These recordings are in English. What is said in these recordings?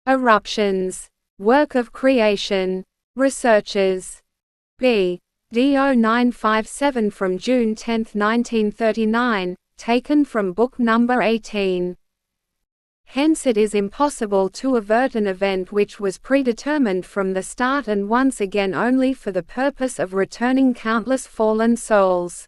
Eruptions. Work of creation. Researchers. BD0957 from June 10, 1939, taken from book number 18. Hence it is impossible to avert an event which was predetermined from the start and once again only for the purpose of returning countless fallen souls.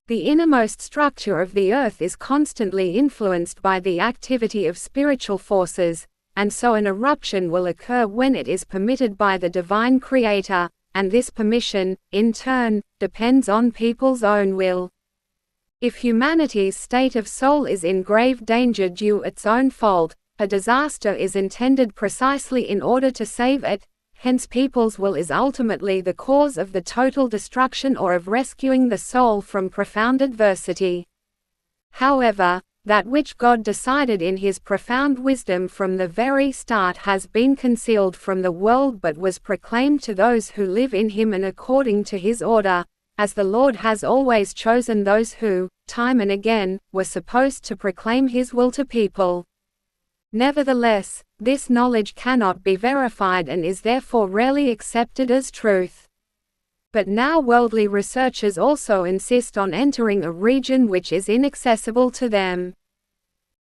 The innermost structure of the earth is constantly influenced by the activity of spiritual forces, and so an eruption will occur when it is permitted by the divine Creator, and this permission, in turn, depends on people's own will. If humanity's state of soul is in grave danger due its own fault, a disaster is intended precisely in order to save it, hence people's will is ultimately the cause of the total destruction or of rescuing the soul from profound adversity. However, that which God decided in His profound wisdom from the very start has been concealed from the world but was proclaimed to those who live in Him and according to His order, as the Lord has always chosen those who, time and again, were supposed to proclaim His will to people. Nevertheless, this knowledge cannot be verified and is therefore rarely accepted as truth. But now worldly researchers also insist on entering a region which is inaccessible to them.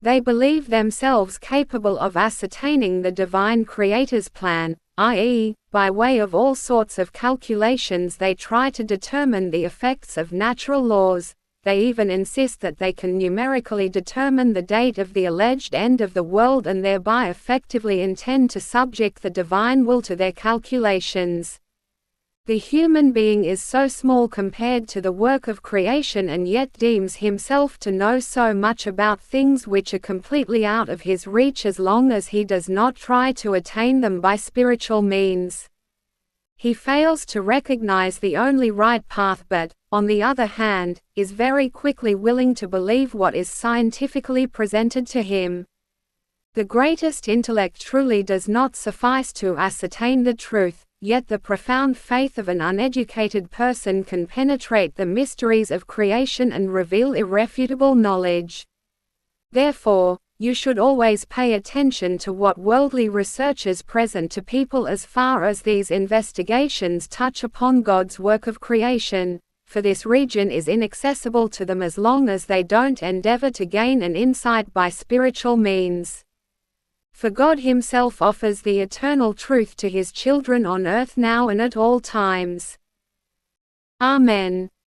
They believe themselves capable of ascertaining the divine Creator's plan, i.e., by way of all sorts of calculations they try to determine the effects of natural laws. They even insist that they can numerically determine the date of the alleged end of the world and thereby effectively intend to subject the divine will to their calculations. The human being is so small compared to the work of creation and yet deems himself to know so much about things which are completely out of his reach as long as he does not try to attain them by spiritual means. He fails to recognize the only right path but, on the other hand, is very quickly willing to believe what is scientifically presented to him. The greatest intellect truly does not suffice to ascertain the truth, yet the profound faith of an uneducated person can penetrate the mysteries of creation and reveal irrefutable knowledge. Therefore, you should always pay attention to what worldly researchers present to people as far as these investigations touch upon God's work of creation, for this region is inaccessible to them as long as they don't endeavor to gain an insight by spiritual means. For God Himself offers the eternal truth to His children on earth now and at all times. Amen.